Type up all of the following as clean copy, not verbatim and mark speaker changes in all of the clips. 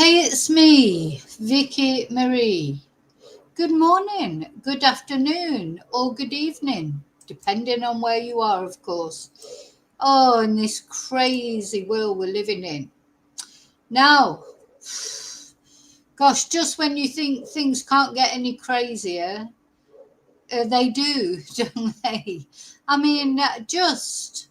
Speaker 1: Hey, it's me, Vicky Marie. Good morning, good afternoon, or good evening, depending on where you are, of course. Oh, in this crazy world we're living in. Now, gosh, just when you think things can't get any crazier, they do, don't they? I mean, just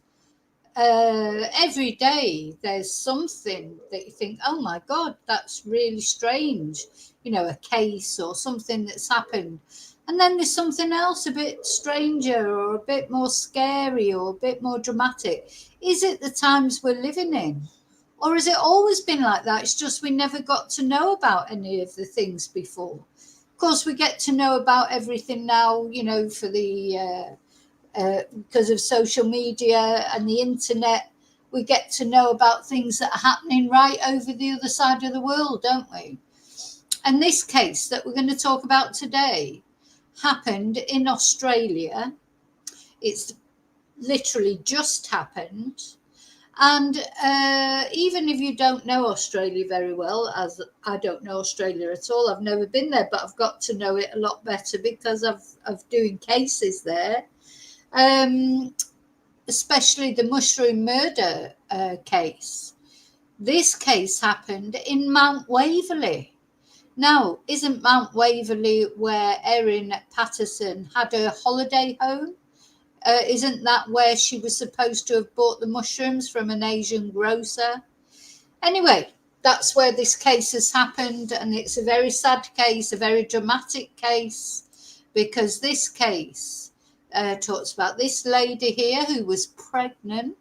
Speaker 1: every day there's something that you think, oh my God, that's really strange, a case or something that's happened. And then there's something else a bit stranger or a bit more scary or a bit more dramatic. Is it the times we're living in? Or has it always been like that? It's just we never got to know about any of the things before. Of course, we get to know about everything now, for the because of social media and the internet, we get to know about things that are happening right over the other side of the world, don't we? And this case that we're going to talk about today happened in Australia. It's literally just happened. And even if you don't know Australia very well, as I don't know Australia at all, I've never been there, but I've got to know it a lot better because of doing cases there. Especially the mushroom murder case. This case happened in Mount Waverley. Now, isn't Mount Waverley where Erin Patterson had her holiday home? Isn't that where she was supposed to have bought the mushrooms from an Asian grocer? Anyway, that's where this case has happened, and it's a very sad case, a very dramatic case, because this case talks about this lady here who was pregnant.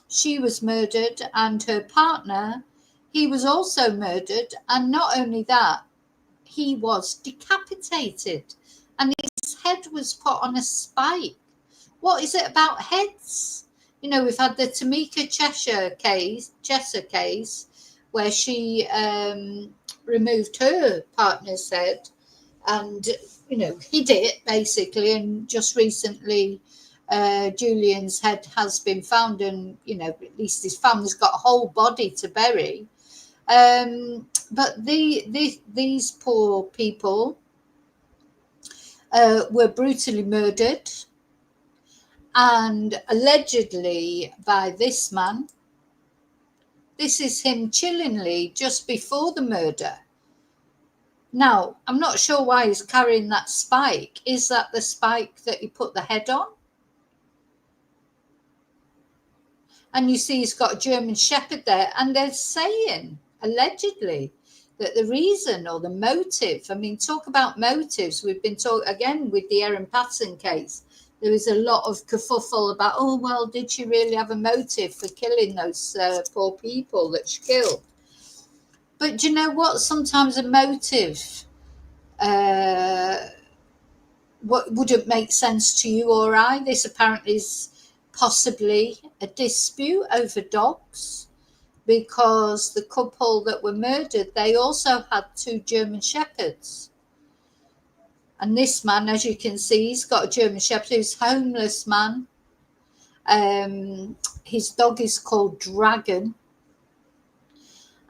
Speaker 1: She was murdered, and her partner, he was also murdered. And not only that, he was decapitated and his head was put on a spike. What is it about heads? We've had the Tamika Cheshire case where she removed her partner's head and hid it basically, and just recently Julian's head has been found, and at least his family's got a whole body to bury. But these poor people were brutally murdered, and allegedly by this man. This is him chillingly just before the murder. Now, I'm not sure why he's carrying that spike. Is that the spike that he put the head on? And you see he's got a German Shepherd there, and they're saying, allegedly, that the reason or the motive, talk about motives. We've been talking, again, with the Erin Patterson case, there was a lot of kerfuffle about, oh, well, did she really have a motive for killing those poor people that she killed? But do you know what? Sometimes a motive what wouldn't make sense to you or I. This apparently is possibly a dispute over dogs, because the couple that were murdered, they also had 2 German Shepherds. And this man, as you can see, he's got a German Shepherd who's a homeless man. His dog is called Dragon.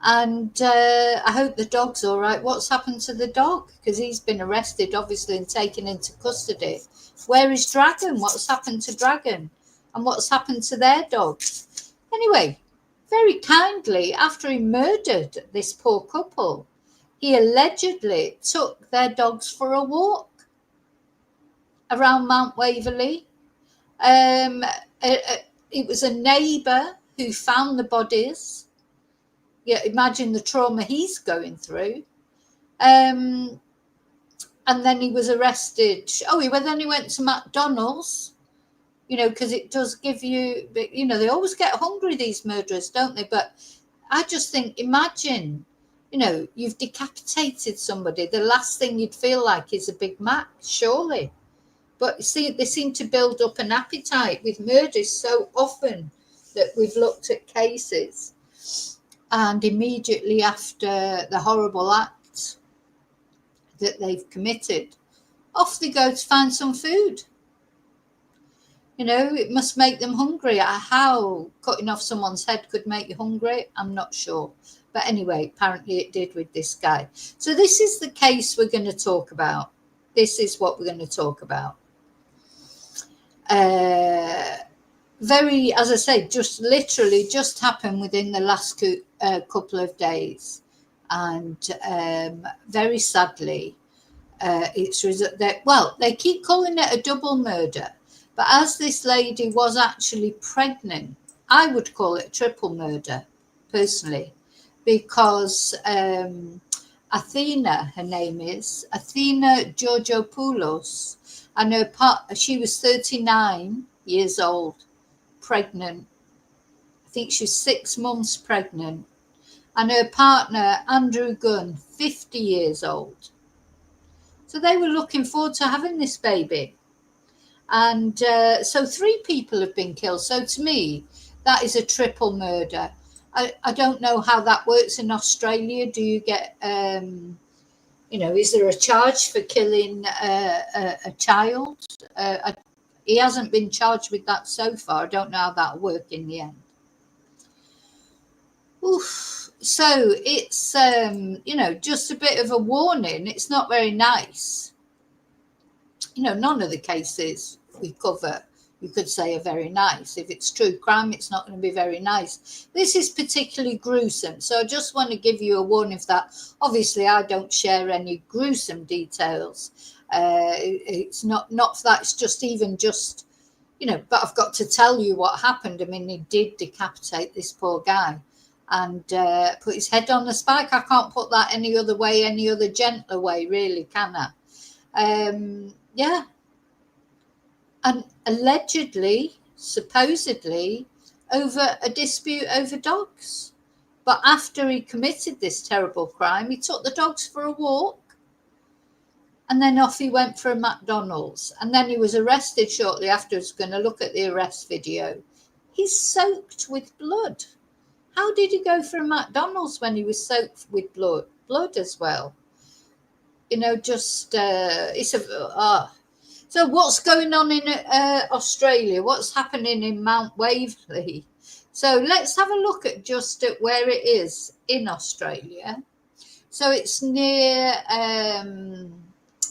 Speaker 1: And I hope the dog's all right. What's happened to the dog? Because he's been arrested, obviously, and taken into custody. Where is Dragon? What's happened to Dragon? And what's happened to their dog? Anyway, very kindly, after he murdered this poor couple, he allegedly took their dogs for a walk around Mount Waverley. It was a neighbour who found the bodies. Yeah, imagine the trauma he's going through. And then he was arrested. Then he went to MacDonalds, because it does give you, they always get hungry, these murderers, don't they? But I just think, imagine, you've decapitated somebody. The last thing you'd feel like is a Big Mac, surely. But see, they seem to build up an appetite with murders so often that we've looked at cases. And immediately after the horrible act that they've committed, off they go to find some food. It must make them hungry. How cutting off someone's head could make you hungry, I'm not sure. But anyway, apparently it did with this guy. So this is the case we're going to talk about. This is what we're going to talk about. Very, as I say, just literally just happened within the last couple of days. And very sadly, they keep calling it a double murder. But as this lady was actually pregnant, I would call it a triple murder, personally, because Athena, her name is Athena Georgopoulos, and she was 39 years old, pregnant. I think she's 6 months pregnant. And her partner, Andrew Gunn, 50 years old. So they were looking forward to having this baby. And so 3 people have been killed. So to me, that is a triple murder. I don't know how that works in Australia. Do you get, is there a charge for killing a child? He hasn't been charged with that so far. I don't know how that'll work in the end. Oof. So it's, just a bit of a warning. It's not very nice. None of the cases we cover, you could say, are very nice. If it's true crime, it's not going to be very nice. This is particularly gruesome. So I just want to give you a warning of that. Obviously, I don't share any gruesome details. It's not for that. It's just but I've got to tell you what happened. I mean, he did decapitate this poor guy and put his head on the spike. I can't put that any other way, any other gentler way, really, can I? Yeah. And allegedly, supposedly, over a dispute over dogs. But after he committed this terrible crime, he took the dogs for a walk. And then off he went for a MacDonalds. And then he was arrested shortly afterwards. Going to look at the arrest video. He's soaked with blood. How did he go for a McDonald's when he was soaked with blood? Blood as well. So what's going on in Australia? What's happening in Mount Waverley? So let's have a look at just at where it is in Australia. So it's near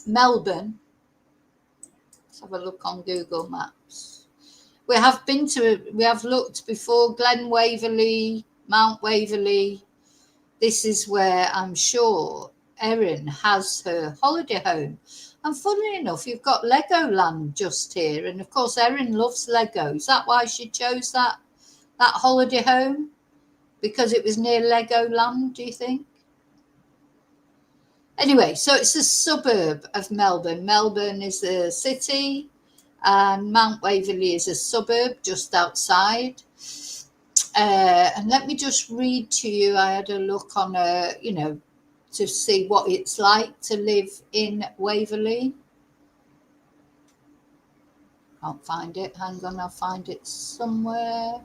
Speaker 1: Melbourne. Let's have a look on Google Maps. We have looked before, Glen Waverley, Mount Waverley. This is where I'm sure Erin has her holiday home. And funnily enough, you've got Legoland just here. And of course, Erin loves Lego. Is that why she chose that holiday home? Because it was near Legoland, do you think? Anyway, so it's a suburb of Melbourne. Melbourne is the city and Mount Waverley is a suburb just outside. And let me just read to you. I had a look on to see what it's like to live in Waverley. Can't find it. Hang on, I'll find it somewhere.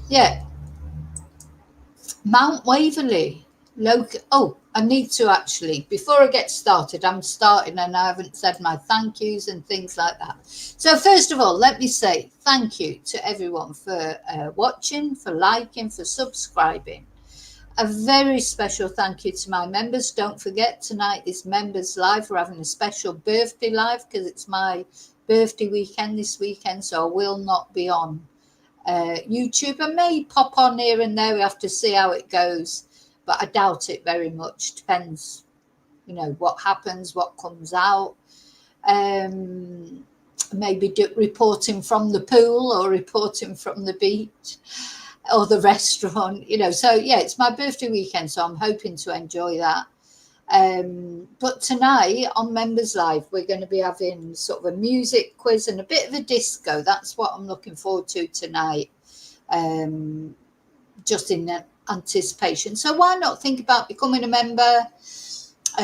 Speaker 1: Yeah. Mount Waverley. I need to actually, before I get started, I'm starting and I haven't said my thank yous and things like that. So first of all, let me say thank you to everyone for watching, for liking, for subscribing. A very special thank you to my members. Don't forget, tonight is Members Live. We're having a special birthday live because it's my birthday weekend this weekend, so I will not be on YouTube. I may pop on here and there. We have to see how it goes, but I doubt it very much. Depends, what happens, what comes out. Maybe reporting from the pool or reporting from the beach or the restaurant, So yeah, it's my birthday weekend, so I'm hoping to enjoy that. But tonight on Members Live, we're going to be having sort of a music quiz and a bit of a disco. That's what I'm looking forward to tonight, just in anticipation. So why not think about becoming a member?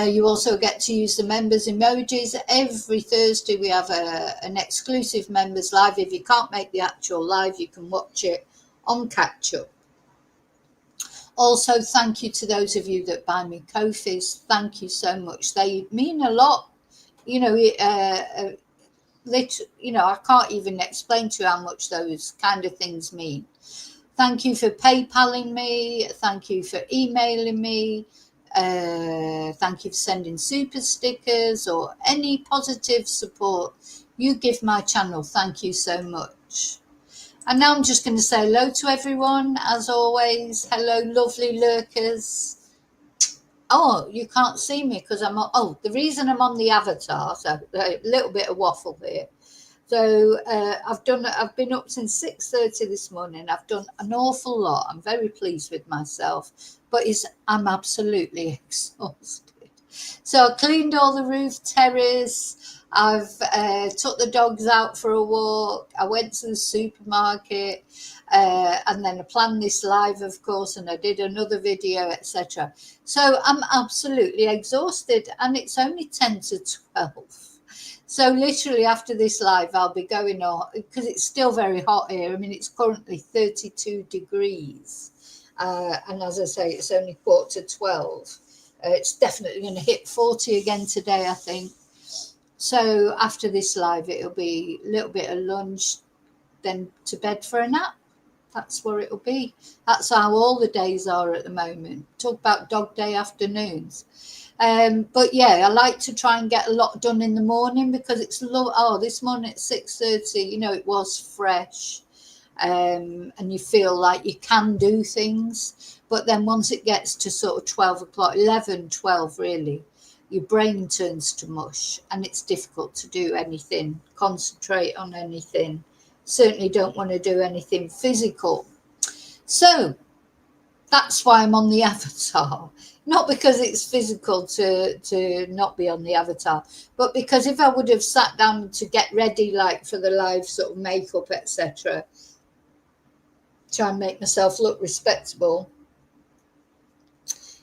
Speaker 1: You also get to use the members emojis. Every Thursday we have an exclusive Members Live. If you can't make the actual live, you can watch it on catch up. Also, thank you to those of you that buy me Ko-fis. Thank you so much. They mean a lot. I can't even explain to you how much those kind of things mean. Thank you for PayPaling me. Thank you for emailing me. Thank you for sending super stickers or any positive support you give my channel. Thank you so much. And now I'm just going to say hello to everyone, as always. Hello, lovely lurkers. Oh, you can't see me because I'm on. Oh, the reason I'm on the avatar, so a little bit of waffle here. So I've been up since 6:30 this morning. I've done an awful lot. I'm very pleased with myself, but I'm absolutely exhausted. So I cleaned all the roof terrace. I've took the dogs out for a walk. I went to the supermarket, and then I planned this live, of course, and I did another video, etc. So I'm absolutely exhausted, and it's only 10 to 12. So literally after this live, I'll be going on because it's still very hot here. I mean, it's currently 32 degrees. And as I say, it's only 11:45. It's definitely going to hit 40 again today, I think. So after this live, it'll be a little bit of lunch, then to bed for a nap. That's where it'll be. That's how all the days are at the moment. Talk about dog day afternoons. But yeah, I like to try and get a lot done in the morning because it's this morning at 6:30, it was fresh. And you feel like you can do things. But then once it gets to sort of 12 o'clock, 11, 12 really, your brain turns to mush and it's difficult to do anything, concentrate on anything. Certainly don't want to do anything physical. So that's why I'm on the avatar. Not because it's physical to not be on the avatar, but because if I would have sat down to get ready, like for the live sort of makeup, etc., try and make myself look respectable,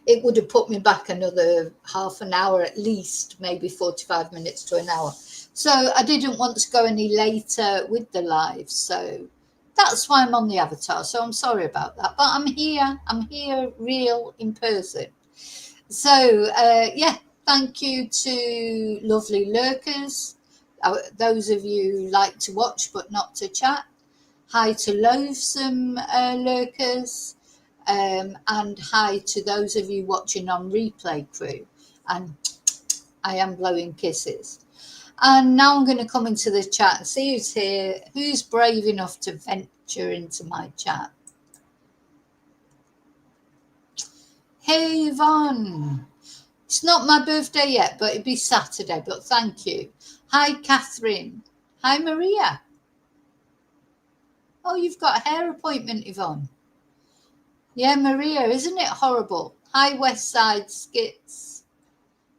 Speaker 1: it would have put me back another half an hour at least, maybe 45 minutes to an hour. So I didn't want to go any later with the live. So that's why I'm on the avatar. So I'm sorry about that. But I'm here real in person. So, yeah, thank you to lovely lurkers. Those of you who like to watch but not to chat. Hi to loathsome lurkers. And hi to those of you watching on replay crew. And I am blowing kisses. And now I'm going to come into the chat and see who's here, who's brave enough to venture into my chat. Hey, Yvonne. It's not my birthday yet, but it'll be Saturday, but thank you. Hi, Catherine. Hi, Maria. Oh, you've got a hair appointment, Yvonne. Yeah, Maria, isn't it horrible? Hi, West Side Skits.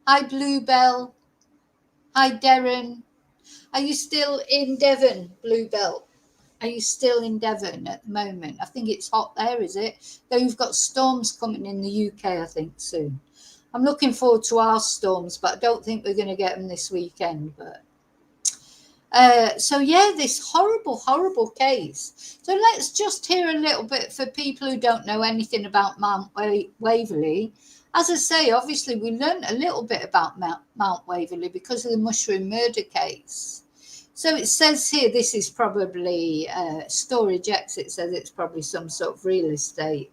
Speaker 1: Hi, Bluebell. Hi, Darren. Are you still in Devon, Bluebell? Are you still in Devon at the moment? I think it's hot there, is it? Though you've got storms coming in the UK, I think, soon. I'm looking forward to our storms, but I don't think we're going to get them this weekend. But so yeah, this horrible case. So let's just hear a little bit for people who don't know anything about Mount Waverley. As I say, obviously we learned a little bit about Mount Waverley because of the mushroom murder case. So it says here this is probably Storage Exit says it's probably some sort of real estate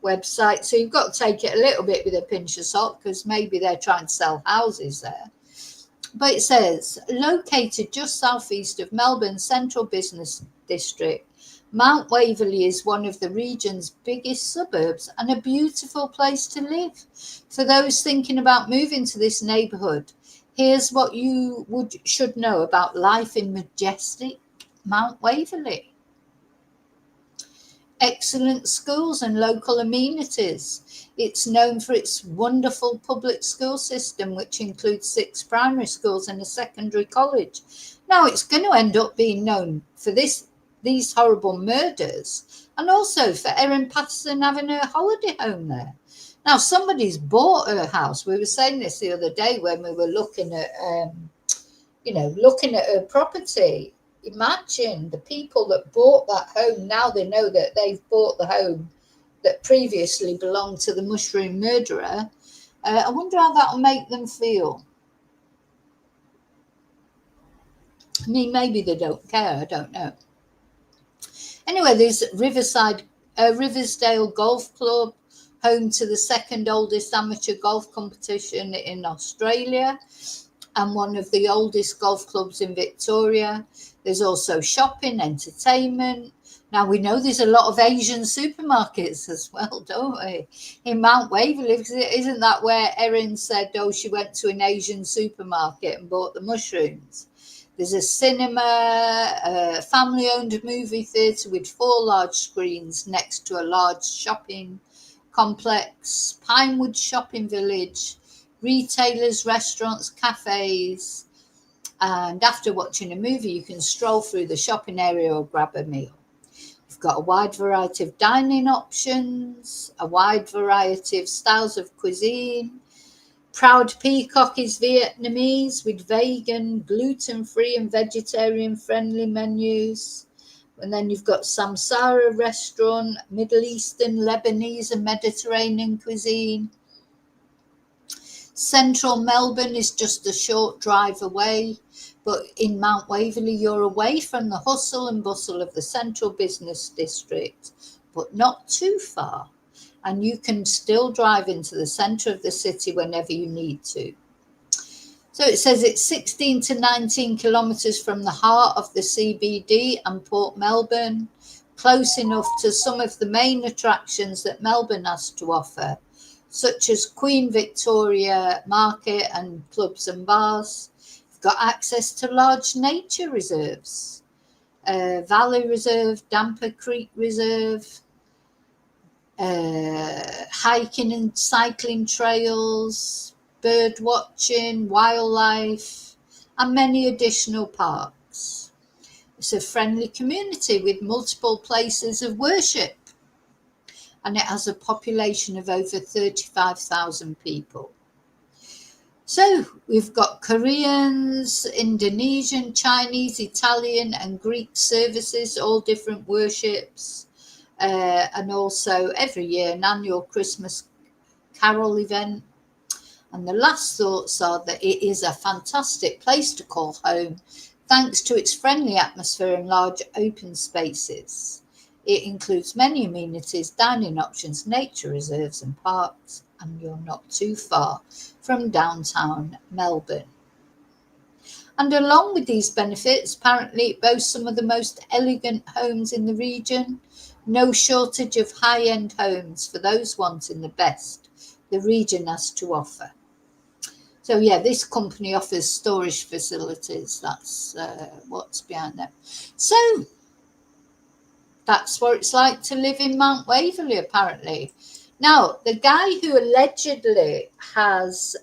Speaker 1: website. So you've got to take it a little bit with a pinch of salt because maybe they're trying to sell houses there. But it says, located just southeast of Melbourne's central business district, Mount Waverley is one of the region's biggest suburbs and a beautiful place to live. For those thinking about moving to this neighbourhood, here's what you should know about life in majestic Mount Waverley. Excellent schools and local amenities. It's known for its wonderful public school system, which includes 6 primary schools and a secondary college. Now, it's going to end up being known for these horrible murders and also for Erin Patterson having her holiday home there. Now, somebody's bought her house. We were saying this the other day when we were looking at, looking at her property. Imagine the people that bought that home, now they know that they've bought the home that previously belonged to the mushroom murderer. I wonder how that'll make them feel. I mean, maybe they don't care, I don't know. Anyway, there's Riverside Riversdale Golf Club, home to the second oldest amateur golf competition in Australia and one of the oldest golf clubs in Victoria. There's also shopping, entertainment. Now, we know there's a lot of Asian supermarkets as well, don't we? In Mount Waverley, because isn't that where Erin said, oh, she went to an Asian supermarket and bought the mushrooms? There's a cinema, a family-owned movie theatre with 4 large screens next to a large shopping complex, Pinewood Shopping Village, retailers, restaurants, cafes, and after watching a movie, you can stroll through the shopping area or grab a meal. You've got a wide variety of dining options, a wide variety of styles of cuisine. Proud Peacock is Vietnamese with vegan, gluten-free and vegetarian-friendly menus. And then you've got Samsara restaurant, Middle Eastern, Lebanese and Mediterranean cuisine. Central Melbourne is just a short drive away, but in Mount Waverley you're away from the hustle and bustle of the central business district, but not too far. And you can still drive into the centre of the city whenever you need to. So it says it's 16 to 19 kilometres from the heart of the CBD and Port Melbourne, close enough to some of the main attractions that Melbourne has to offer, such as Queen Victoria Market and clubs and bars. You've got access to large nature reserves, Valley Reserve, Damper Creek Reserve, hiking and cycling trails, bird watching, wildlife, and many additional parks. It's a friendly community with multiple places of worship, and it has a population of over 35,000 people. So we've got Koreans, Indonesian, Chinese, Italian, and Greek services, all different worships. And also every year an annual Christmas carol event. And the last thoughts are that it is a fantastic place to call home, thanks to its friendly atmosphere and large open spaces. It includes many amenities, dining options, nature reserves and parks, and you're not too far from downtown Melbourne. And along with these benefits, apparently it boasts some of the most elegant homes in the region. No shortage of high-end homes for those wanting the best the region has to offer. So yeah, this company offers storage facilities. That's what's behind them. So that's what it's like to live in Mount Waverley, apparently. Now, the guy who allegedly has,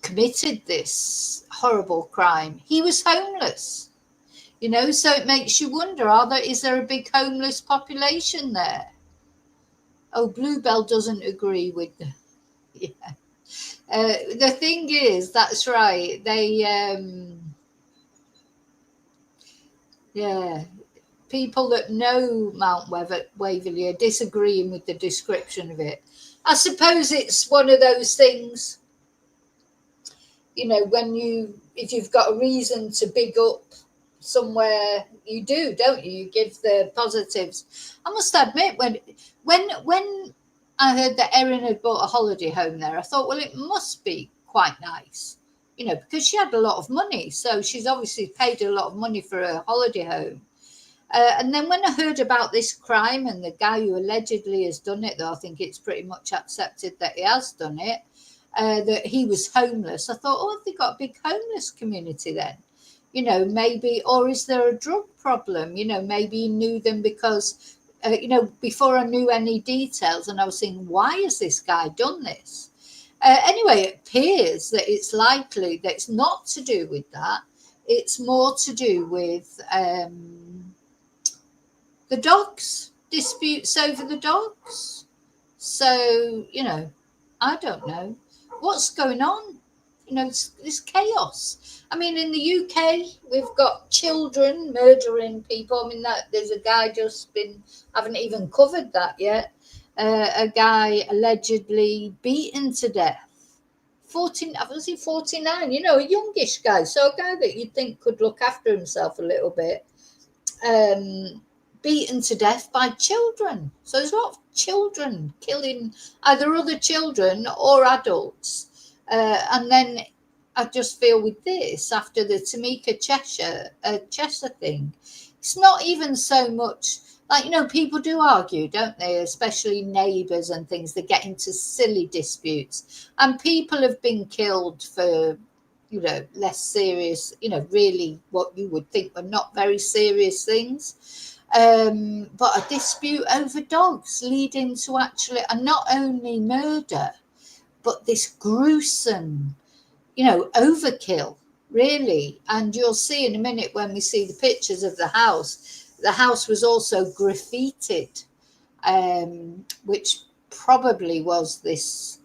Speaker 1: committed this horrible crime, he was homeless. So it makes you wonder, is there a big homeless population there? Oh, Bluebell doesn't agree with the, the thing is, that's right. They, people that know Mount Waverley are disagreeing with the description of it. I suppose it's one of those things, if you've got a reason to big up somewhere, you do, don't you? You give the positives. I must admit, when I heard that Erin had bought a holiday home there, I thought, well, it must be quite nice, because she had a lot of money. So she's obviously paid a lot of money for her holiday home. And then when I heard about this crime and the guy who allegedly has done it, though I think it's pretty much accepted that he has done it, that he was homeless, I thought, oh, have they got a big homeless community then? Maybe, or is there a drug problem? Maybe he knew them because, before I knew any details, and I was thinking, why has this guy done this? Anyway, it appears that it's likely that it's not to do with that. It's more to do with the dogs, disputes over the dogs. So, I don't know what's going on. It's chaos. I mean, in the UK, we've got children murdering people. I mean, there's a guy haven't even covered that yet. A guy allegedly beaten to death. 49, a youngish guy. So a guy that you'd think could look after himself a little bit. beaten to death by children. So there's a lot of children killing either other children or adults. And then I just feel with this, after the Tamika Cheshire thing, it's not even so much like, people do argue, don't they? Especially neighbours and things, they get into silly disputes. And people have been killed for, less serious, really what you would think were not very serious things. But a dispute over dogs leading to actually, and not only murder, but this gruesome, overkill, really. And you'll see in a minute when we see the pictures of the house was also graffitied, which probably was this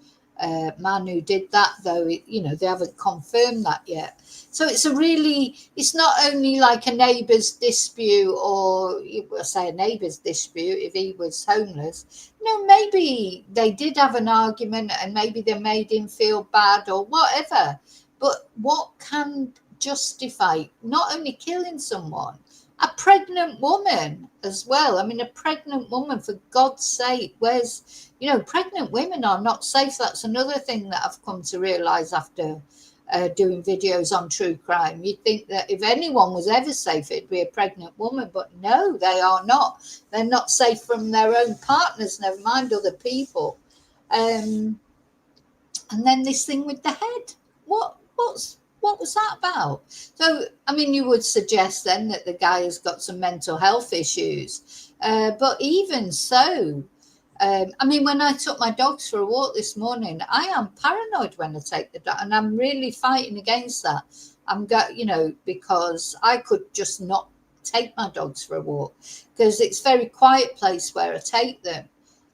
Speaker 1: man who did that, though, they haven't confirmed that yet. So it's not only like a neighbour's dispute, or say a neighbour's dispute if he was homeless. Maybe they did have an argument and maybe they made him feel bad or whatever. But what can justify not only killing someone, a pregnant woman as well? I mean, a pregnant woman, for God's sake, pregnant women are not safe. That's another thing that I've come to realise after doing videos on true crime. You'd think that if anyone was ever safe, it'd be a pregnant woman, but no, they are not. They're not safe from their own partners, never mind other people. And then this thing with the head, what was that about? So, I mean, you would suggest then that the guy has got some mental health issues, but even so, I mean, when I took my dogs for a walk this morning, I am paranoid when I take the dog, and I'm really fighting against that. Because I could just not take my dogs for a walk, because it's a very quiet place where I take them.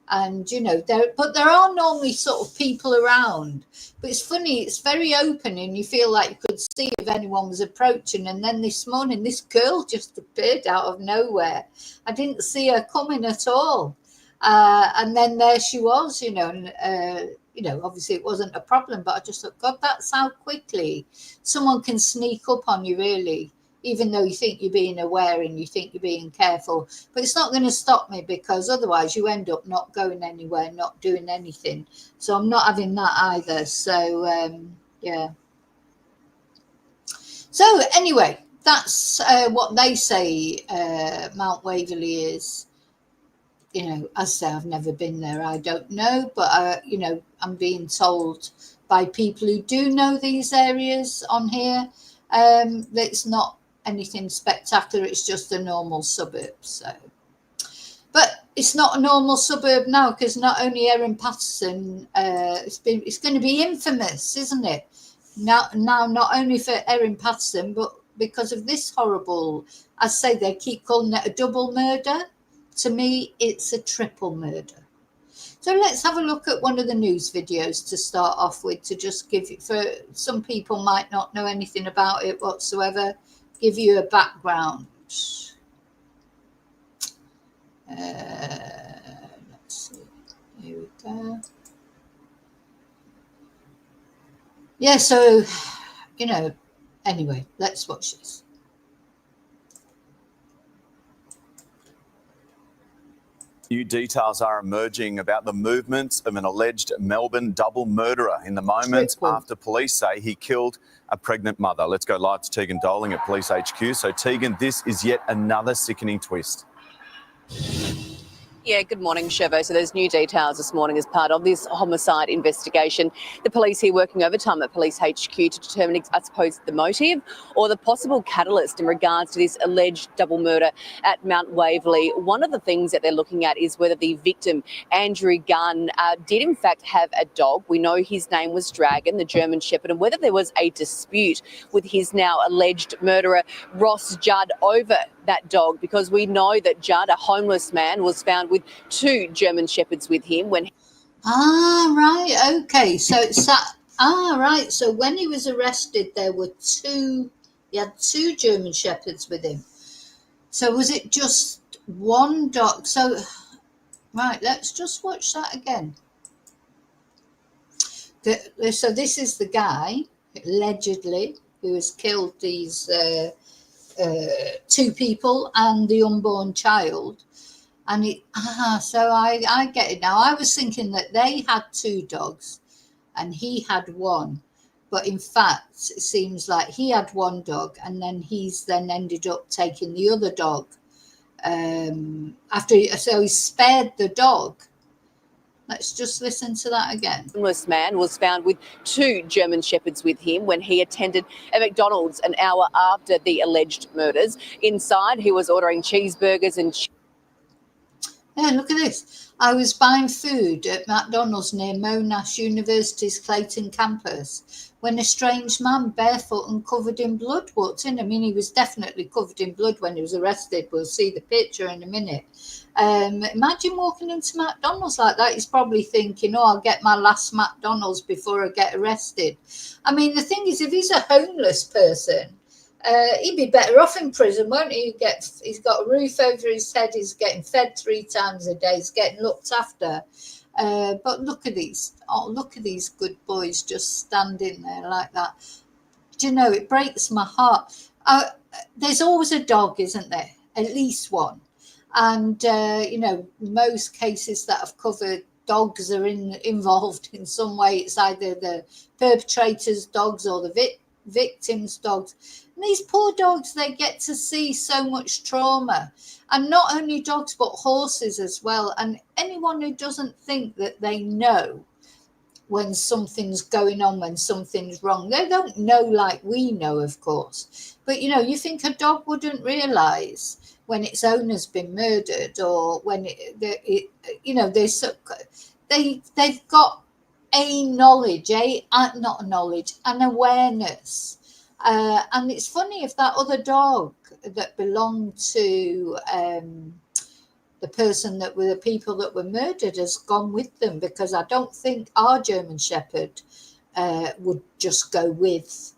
Speaker 1: And, there are normally sort of people around, but it's funny, it's very open and you feel like you could see if anyone was approaching. And then this morning, this girl just appeared out of nowhere. I didn't see her coming at all. And then there she was, and, obviously it wasn't a problem, but I just thought, God, that's how quickly someone can sneak up on you, really, even though you think you're being aware and you think you're being careful. But it's not going to stop me, because otherwise you end up not going anywhere, not doing anything. So I'm not having that either. So, yeah. So anyway, that's what they say Mount Waverley is. As I say, I've never been there. I don't know. But, I'm being told by people who do know these areas on here that it's not anything spectacular. It's just a normal suburb. So, but it's not a normal suburb now, because not only Erin Patterson, it's going to be infamous, isn't it? Now, not only for Erin Patterson, but because of this horrible, I say they keep calling it a double murder. To me, it's a triple murder. So let's have a look at one of the news videos to start off with, to just give you, for some people might not know anything about it whatsoever, give you a background. Let's see. Here we go. Yeah, so, anyway, let's watch this.
Speaker 2: New details are emerging about the movements of an alleged Melbourne double murderer in the moments after police say he killed a pregnant mother. Let's go live to Tegan Doling at Police HQ. So, Tegan, this is yet another sickening twist.
Speaker 3: Yeah, good morning, Chevo. So there's new details this morning as part of this homicide investigation. The police here working overtime at Police HQ to determine, I suppose, the motive or the possible catalyst in regards to this alleged double murder at Mount Waverley. One of the things that they're looking at is whether the victim, Andrew Gunn, did in fact have a dog. We know his name was Dragon, the German Shepherd, and whether there was a dispute with his now alleged murderer, Ross Judd, over that dog, because we know that Judd, a homeless man, was found with 2 German Shepherds with him when...
Speaker 1: Right, okay. So it's that... right. So when he was arrested, there were 2... He had 2 German Shepherds with him. So was it just one dog? So, right, let's just watch that again. So this is the guy, allegedly, who has killed these two people and the unborn child. And so I get it now. I was thinking that they had two dogs and he had one. But in fact, it seems like he had one dog and then he's then ended up taking the other dog. So he spared the dog. Let's just listen to that again.
Speaker 3: The homeless man was found with two German Shepherds with him when he attended a McDonald's an hour after the alleged murders. Inside, he was ordering cheeseburgers and
Speaker 1: Yeah, look at this. I was buying food at MacDonalds near Monash University's Clayton campus when a strange man, barefoot and covered in blood, walked in. I mean, he was definitely covered in blood when he was arrested. We'll see the picture in a minute. Imagine walking into McDonald's like that. He's probably thinking, oh, I'll get my last McDonald's before I get arrested. I mean, the thing is, if he's a homeless person, he'd be better off in prison, won't he? He's got a roof over his head. He's getting fed 3 times a day. He's getting looked after. But look at these. Oh, look at these good boys just standing there like that. Do you know, it breaks my heart. There's always a dog, isn't there? At least one. And, you know, most cases that I've covered, dogs are involved in some way. It's either the perpetrator's dogs or the victims' dogs. And these poor dogs, they get to see so much trauma. And not only dogs, but horses as well. And anyone who doesn't think that they know when something's going on, when something's wrong, they don't know like we know, of course. But, you know, you think a dog wouldn't realise when its owner's been murdered, or when you know, they've got a knowledge, not a knowledge, an awareness. And it's funny if that other dog that belonged to the people that were murdered has gone with them, because I don't think our German Shepherd would just go with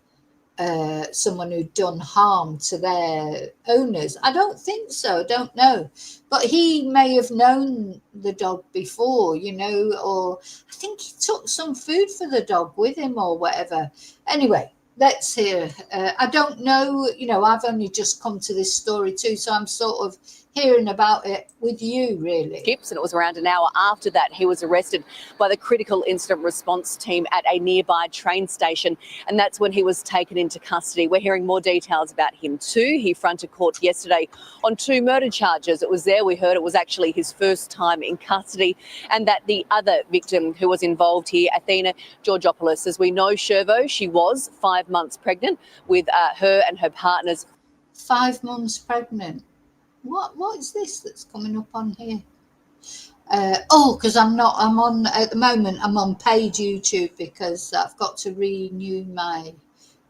Speaker 1: someone who'd done harm to their owners. I don't think so. I don't know. But he may have known the dog before, you know, or I think he took some food for the dog with him or whatever. Anyway, let's hear. I don't know, you know, I've only just come to this story too, so I'm sort of hearing about it with you, really.
Speaker 3: Skips, and it was around an hour after that he was arrested by the critical incident response team at a nearby train station, and that's when he was taken into custody. We're hearing more details about him too. He fronted court yesterday on 2 murder charges. It was there we heard it was actually his first time in custody, and that the other victim who was involved here, Athena Georgopoulos, as we know, Shervo, she was 5 months pregnant with her and her partner's.
Speaker 1: 5 months pregnant. What is this that's coming up on here? Because I'm on at the moment, I'm on paid YouTube because I've got to renew my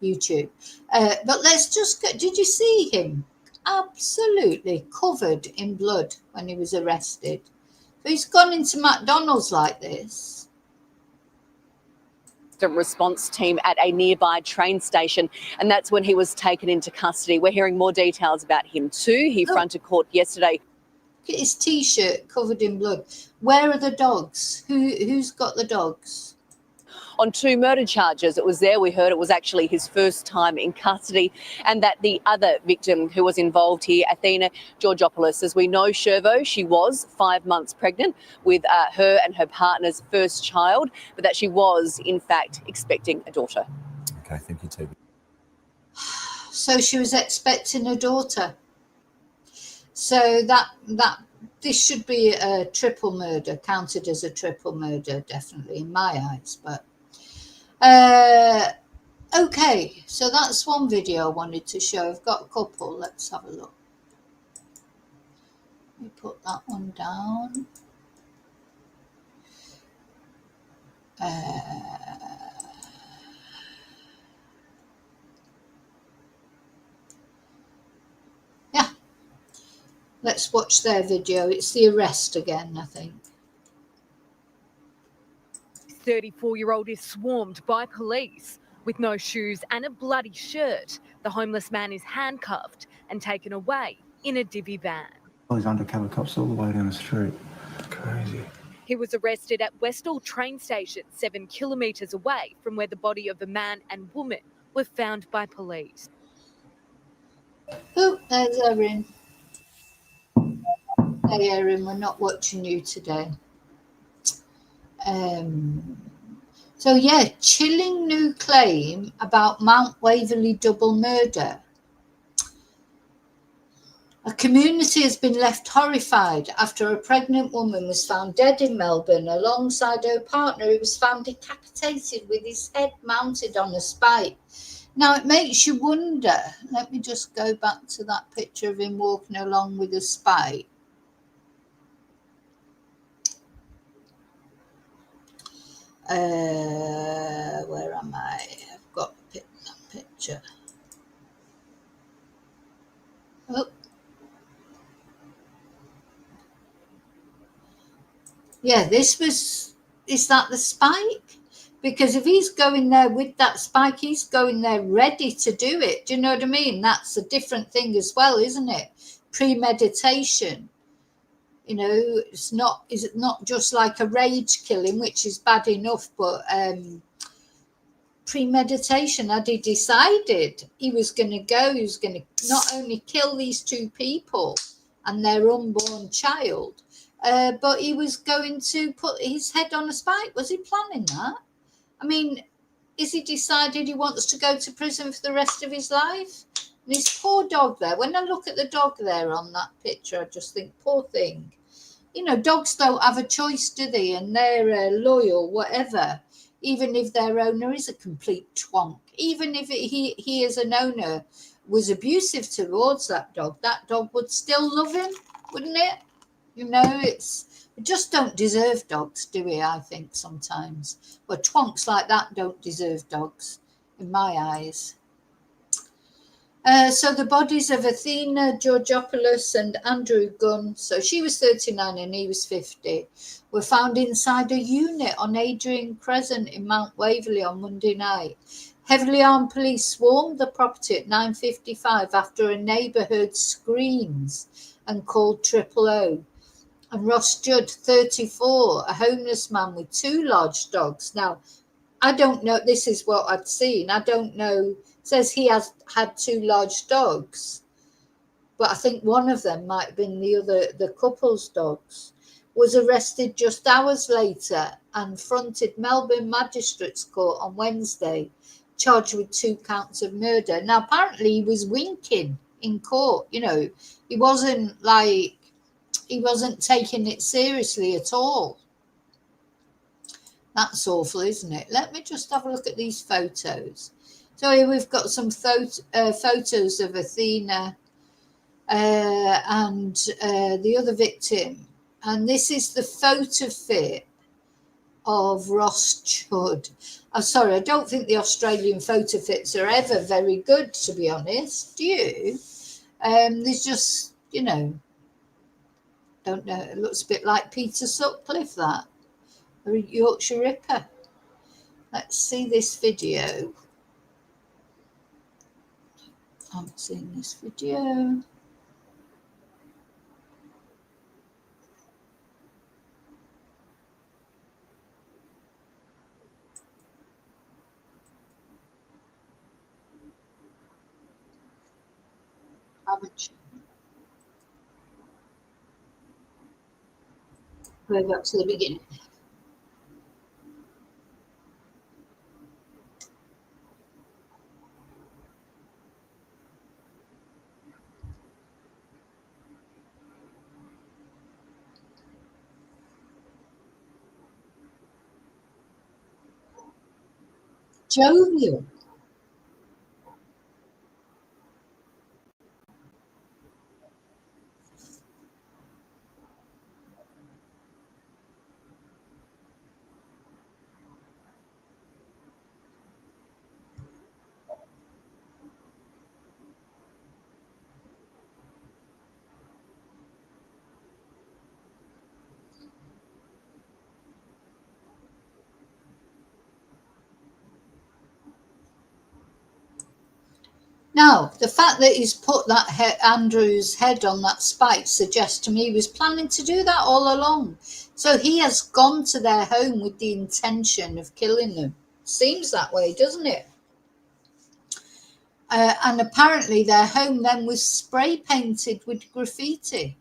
Speaker 1: YouTube. But let's just go. Did you see him? Absolutely covered in blood when he was arrested. So he's gone into McDonald's like this.
Speaker 3: Response team at a nearby train station, and that's when he was taken into custody. We're hearing more details about him too. He fronted court yesterday.
Speaker 1: Look at his T-shirt covered in blood. Where are the dogs? Who's got the dogs?
Speaker 3: On 2 murder charges. It was there we heard it was actually his first time in custody, and that the other victim who was involved here, Athena Georgopoulos, as we know, Shervo, she was 5 months pregnant with her and her partner's first child, but that she was in fact expecting a daughter.
Speaker 2: Okay, thank you, TV.
Speaker 1: So she was expecting a daughter. So that this should be a triple murder, counted as a triple murder, definitely in my eyes. But okay, so that's one video I wanted to show. I've got a couple. Let's have a look. Let me put that one down. Yeah, let's watch their video. It's the arrest again, I think.
Speaker 4: 34-year-old is swarmed by police. With no shoes and a bloody shirt, the homeless man is handcuffed and taken away in a divvy van.
Speaker 5: All these undercover cops all the way down the street. Crazy.
Speaker 4: He was arrested at Westall train station, 7 kilometres away from where the body of the man and woman were found by police.
Speaker 1: Oh, there's Erin. Hey, Erin, we're not watching you today. So, yeah, chilling new claim about Mount Waverley double murder. A community has been left horrified after a pregnant woman was found dead in Melbourne alongside her partner, who was found decapitated with his head mounted on a spike. Now, it makes you wonder. Let me just go back to that picture of him walking along with a spike. Where am I? I've got that picture. Oh. Yeah, is that the spike? Because if he's going there with that spike, he's going there ready to do it. Do you know what I mean? That's a different thing as well, isn't it? Premeditation. You know, is it not just like a rage killing, which is bad enough, but premeditation. Had he decided he was going to go, he was going to not only kill these two people and their unborn child, but he was going to put his head on a spike. Was he planning that? I mean, is he decided he wants to go to prison for the rest of his life? And his poor dog there, when I look at the dog there on that picture, I just think, poor thing. You know, dogs don't have a choice, do they? And they're loyal, whatever. Even if their owner is a complete twonk, even if he as an owner was abusive towards that dog would still love him, wouldn't it? You know, we just don't deserve dogs, do we? I think sometimes. But twonks like that don't deserve dogs, in my eyes. So the bodies of Athena Georgopoulos and Andrew Gunn, so she was 39 and he was 50, were found inside a unit on Adrian Crescent in Mount Waverley on Monday night. Heavily armed police swarmed the property at 9:55 after a neighbour heard screams and called 000. And Ross Judd, 34, a homeless man with two large dogs. Now, I don't know, this is what I'd seen. I don't know, says he has had two large dogs, but I think one of them might have been the couple's dogs, was arrested just hours later and fronted Melbourne Magistrates Court on Wednesday, charged with 2 counts of murder. Now, apparently he was winking in court, you know, he wasn't taking it seriously at all. That's awful, isn't it? Let me just have a look at these photos. So here we've got some photos of Athena and the other victim. And this is the photo fit of Ross Judd. I'm sorry, I don't think the Australian photo fits are ever very good, to be honest. Do you? There's just, you know, don't know. It looks a bit like Peter Sutcliffe, that. A Yorkshire Ripper. Let's see this video. I haven't seen this video. Haven't you? Go back to the beginning. Jovial. Now, the fact that he's put that Andrew's head on that spike suggests to me he was planning to do that all along. So he has gone to their home with the intention of killing them. Seems that way, doesn't it? And apparently their home then was spray painted with graffiti.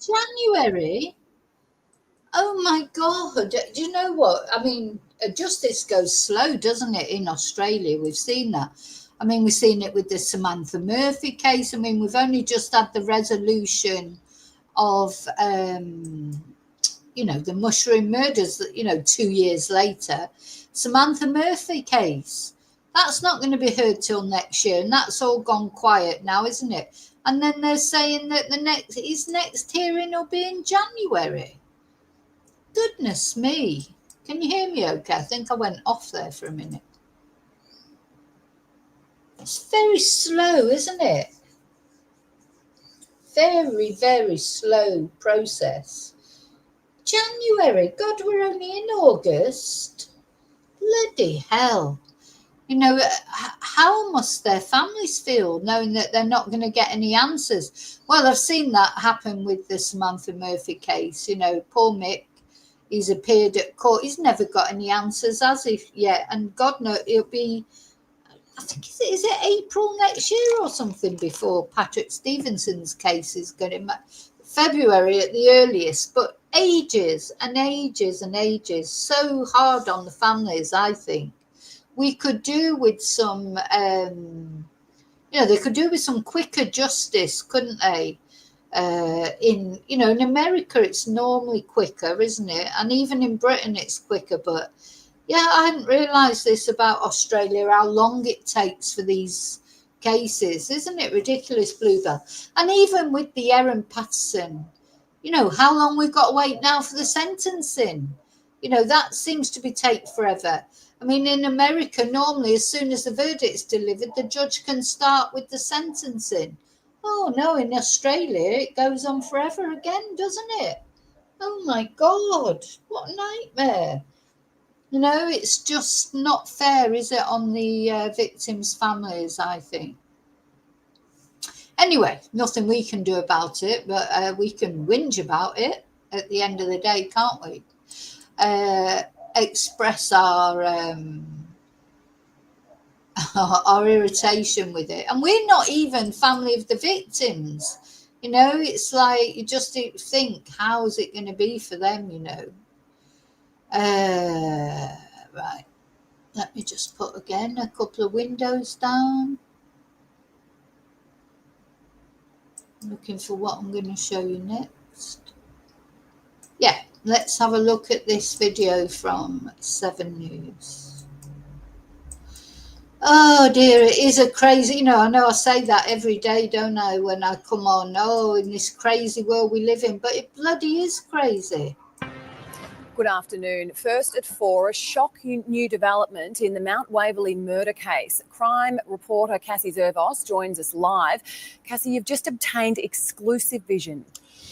Speaker 1: January? Oh my God. Do you know what? I mean, justice goes slow, doesn't it, in Australia? We've seen that. I mean, we've seen it with the Samantha Murphy case. I mean, we've only just had the resolution of, the mushroom murders, 2 years later. Samantha Murphy case. That's not going to be heard till next year. And that's all gone quiet now, isn't it? And then they're saying that his next hearing will be in January. Goodness me. Can you hear me okay? I think I went off there for a minute. It's very slow, isn't it? Very, very slow process. January. God, we're only in August. Bloody hell. How must their families feel knowing that they're not going to get any answers? Well, I've seen that happen with the Samantha Murphy case. Poor Mick, he's appeared at court. He's never got any answers as if yet. And God knows, it'll be, I think, is it April next year or something before Patrick Stevenson's case is going to, February at the earliest, but ages and ages and ages. So hard on the families, I think. We could do with some, they could do with some quicker justice, couldn't they? In America, it's normally quicker, isn't it? And even in Britain, it's quicker. But yeah, I hadn't realised this about Australia, how long it takes for these cases. Isn't it ridiculous, Bluebell? And even with the Erin Patterson, how long we've got to wait now for the sentencing. That seems to be take forever. I mean, in America, normally, as soon as the verdict's delivered, the judge can start with the sentencing. Oh, no, in Australia, it goes on forever again, doesn't it? Oh, my God, what a nightmare. It's just not fair, is it, on the victims' families, I think. Anyway, nothing we can do about it, but we can whinge about it at the end of the day, can't we? Express our irritation with it. And we're not even family of the victims. It's like you just think, how is it going to be for them, Right. Let me just put again a couple of windows down. Looking for what I'm going to show you next. Yeah, let's have a look at this video from 7 News. Oh dear, it is a crazy, I know I say that every day, don't I, when I come on, in this crazy world we live in, but it bloody is crazy.
Speaker 3: Good afternoon. First at 4, a shock new development in the Mount Waverley murder case. Crime reporter Cassie Zervos joins us live. Cassie, you've just obtained exclusive vision.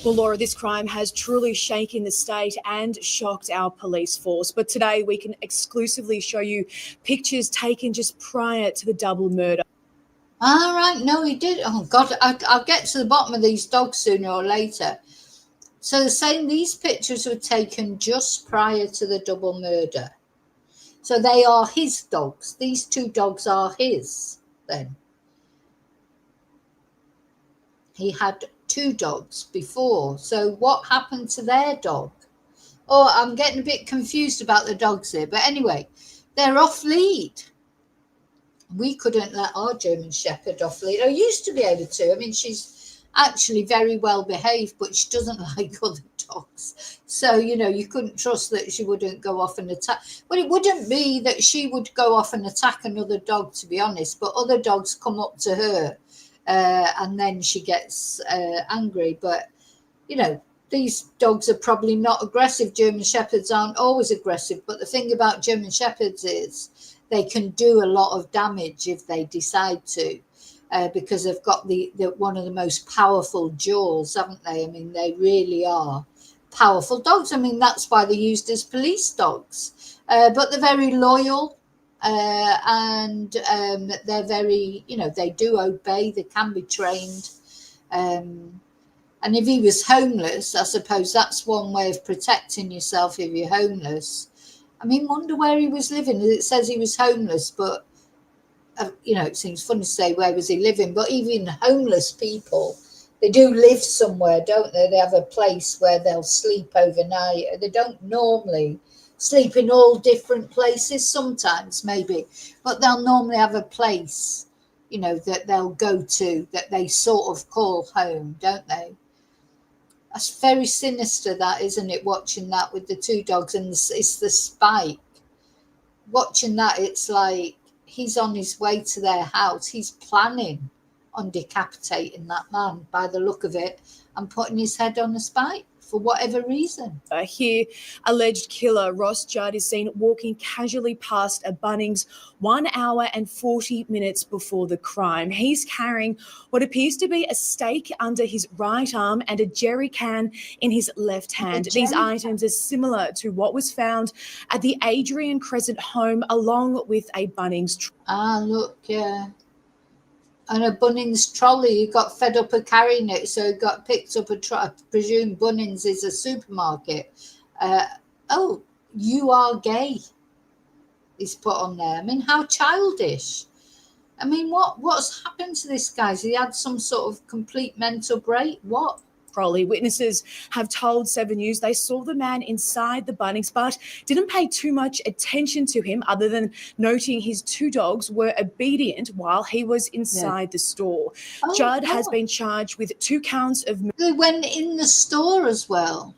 Speaker 6: Well, Laura, this crime has truly shaken the state and shocked our police force. But today we can exclusively show you pictures taken just prior to the double murder.
Speaker 1: All right. No, he did. Oh, God, I'll get to the bottom of these dogs sooner or later. So they're saying these pictures were taken just prior to the double murder. So they are his dogs. These 2 dogs are his then. He had 2 dogs before. So what happened to their dog? Oh, I'm getting a bit confused about the dogs here. But anyway, they're off lead. We couldn't let our German Shepherd off lead. I used to be able to. I mean, she's actually very well behaved, but she doesn't like other dogs. So, you couldn't trust that she wouldn't go off and attack. Well, it wouldn't be that she would go off and attack another dog, to be honest, but other dogs come up to her and then she gets angry. But, these dogs are probably not aggressive. German Shepherds aren't always aggressive. But the thing about German Shepherds is they can do a lot of damage if they decide to. because they've got the one of the most powerful jaws, haven't they? I mean, they really are powerful dogs. I mean, that's why they're used as police dogs. But they're very loyal, and they're very, they do obey. They can be trained. And if he was homeless, I suppose that's one way of protecting yourself if you're homeless. I mean, wonder where he was living. It says he was homeless, but, it seems funny to say where was he living. But even homeless people, they do live somewhere, don't they? They have a place where they'll sleep overnight. They don't normally sleep in all different places, sometimes maybe, but they'll normally have a place, that they'll go to that they sort of call home, don't they? That's very sinister, that, isn't it? Watching that with the two dogs, and it's the spike. Watching that, it's like he's on his way to their house. He's planning on decapitating that man by the look of it and putting his head on a spike for whatever reason.
Speaker 6: Here, alleged killer Ross Judd is seen walking casually past a Bunnings 1 hour and 40 minutes before the crime. He's carrying what appears to be a steak under his right arm and a jerry can in his left hand. These items are similar to what was found at the Adrian Crescent home, along with a Bunnings.
Speaker 1: Look, yeah. And a Bunnings trolley. He got fed up of carrying it, so he got picked up I presume Bunnings is a supermarket. Oh, you are gay, he's put on there. I mean, how childish. I mean, what's happened to this guy? Has he had some sort of complete mental break? What?
Speaker 6: Trolley. Witnesses have told 7 News they saw the man inside the Bunnings but didn't pay too much attention to him, other than noting his two dogs were obedient while he was inside the store. Judd has been charged with 2 counts of...
Speaker 1: They went in the store as well.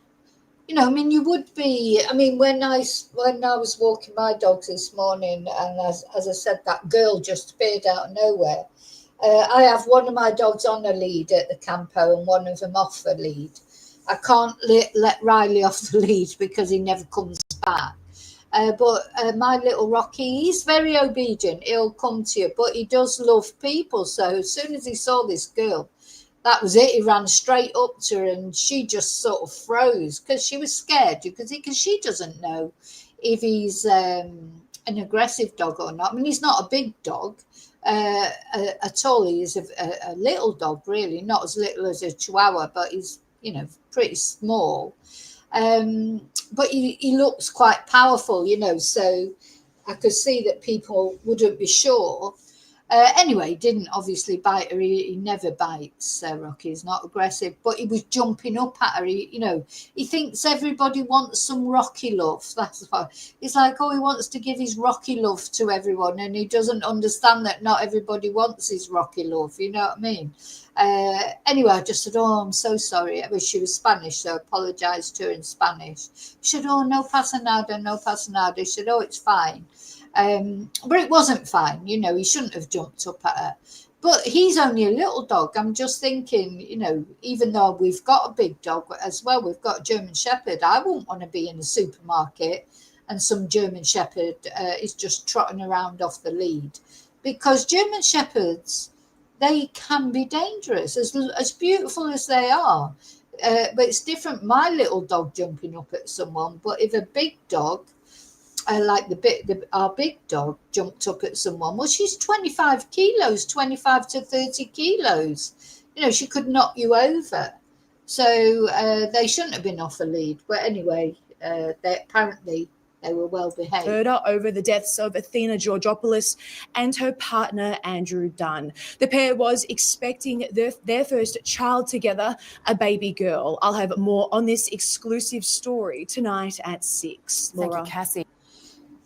Speaker 1: I mean, you would be... I mean, when I was walking my dogs this morning, and as I said, that girl just appeared out of nowhere. I have one of my dogs on a lead at the campo and one of them off a lead. I can't let Riley off the lead because he never comes back. But my little Rocky, he's very obedient. He'll come to you, but he does love people. So as soon as he saw this girl, that was it. He ran straight up to her and she just sort of froze because she was scared, because she doesn't know if he's an aggressive dog or not. I mean, he's not a big dog. At all. He is a little dog, really, not as little as a Chihuahua, but he's pretty small. But he looks quite powerful, so I could see that people wouldn't be sure. Anyway, he didn't obviously bite her. He never bites. Rocky is not aggressive, but he was jumping up at her. He thinks everybody wants some Rocky love. That's why he's like, he wants to give his Rocky love to everyone, and he doesn't understand that not everybody wants his Rocky love. You know what I mean? Anyway, I just said, I'm so sorry. I wish she was Spanish, so I apologized to her in Spanish. She said, no pasa nada, no pasa nada. She said, it's fine. But it wasn't fine, he shouldn't have jumped up at her. But he's only a little dog. I'm just thinking, even though we've got a big dog as well, we've got a German Shepherd. I wouldn't want to be in a supermarket and some German Shepherd is just trotting around off the lead, because German Shepherds, they can be dangerous, as beautiful as they are. But it's different, my little dog jumping up at someone. But if a big dog, like our big dog, jumped up at someone, well, she's 25 kilos, 25 to 30 kilos. She could knock you over. So they shouldn't have been off a lead. But anyway, they were well behaved.
Speaker 6: Murder over the deaths of Athena Georgopoulos and her partner Andrew Dunn. The pair was expecting their first child together, a baby girl. I'll have more on this exclusive story tonight at 6. Laura.
Speaker 3: Thank you, Cassie.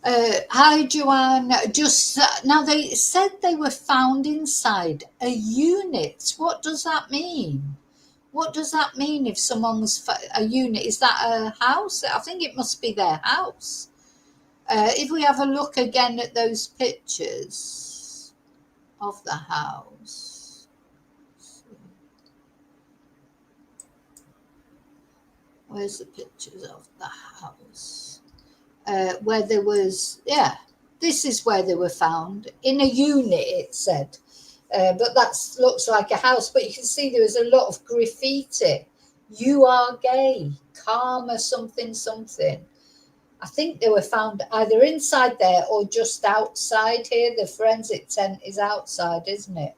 Speaker 1: Hi, Joanne. Just now, they said they were found inside a unit. What does that mean? What does that mean if someone was a unit? Is that a house? I think it must be their house. If we have a look again at those pictures of the house. Where's the pictures of the house? Where there was, this is where they were found, in a unit, it said. But that looks like a house. But you can see there was a lot of graffiti. You are gay, karma something something. I think they were found either inside there or just outside here. The forensic tent is outside, isn't it?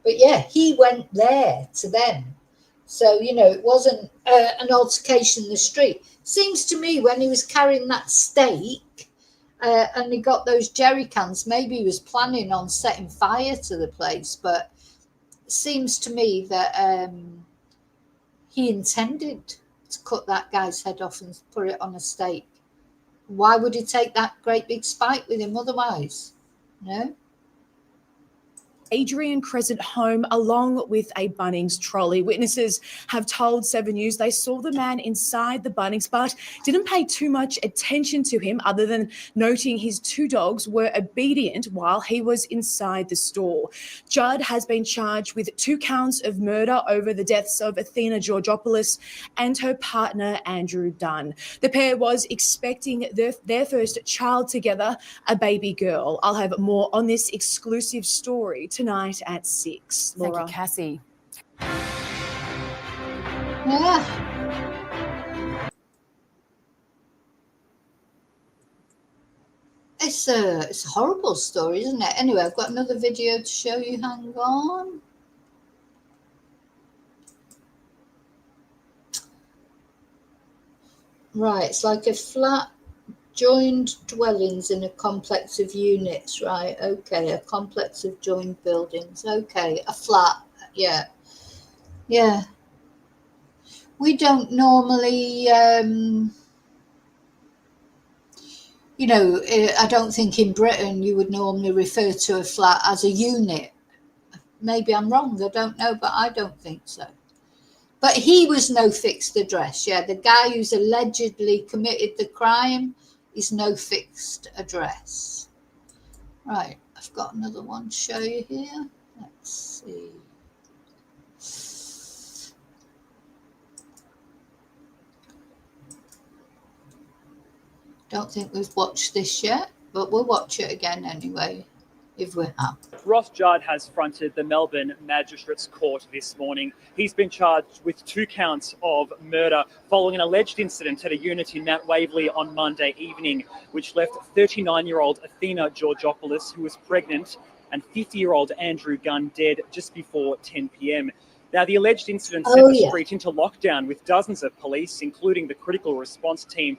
Speaker 1: But yeah, he went there to them. So, you know, it wasn't an altercation in the street. Seems to me when he was carrying that stake and he got those jerry cans, maybe he was planning on setting fire to the place. But it seems to me that he intended to cut that guy's head off and put it on a stake. Why would he take that great big spike with him otherwise? No?
Speaker 6: Adrian Crescent home along with a Bunnings trolley. Witnesses have told 7 News they saw the man inside the Bunnings but didn't pay too much attention to him other than noting his 2 dogs were obedient while he was inside the store. Judd has been charged with 2 counts of murder over the deaths of Athena Georgopoulos and her partner Andrew Dunn. The pair was expecting their first child together, a baby girl. I'll have more on this exclusive story tonight at 6. Laura.
Speaker 3: Thank you, Cassie.
Speaker 1: Yeah. It's a horrible story, isn't it? Anyway, I've got another video to show you. Hang on. Right, it's like a flat joined dwellings in a complex of units, right? Okay, a complex of joined buildings. Okay, a flat. Yeah. Yeah. We don't normally, you know, I don't think in Britain you would normally refer to a flat as a unit. Maybe I'm wrong, I don't know, but I don't think so. But he was no fixed address. Yeah, the guy who's allegedly committed the crime is no fixed address. Right, I've got another one to show you here. Let's see. Don't think we've watched this yet, but we'll watch it again anyway, if we have.
Speaker 7: Ross Judd has fronted the Melbourne Magistrates Court this morning. He's been charged with 2 counts of murder following an alleged incident at a unit in Mount Waverley on Monday evening, which left 39-year-old Athena Georgopoulos, who was pregnant, and 50-year-old Andrew Gunn dead just before 10 p.m. Now, the alleged incident sent the street into lockdown with dozens of police, including the critical response team.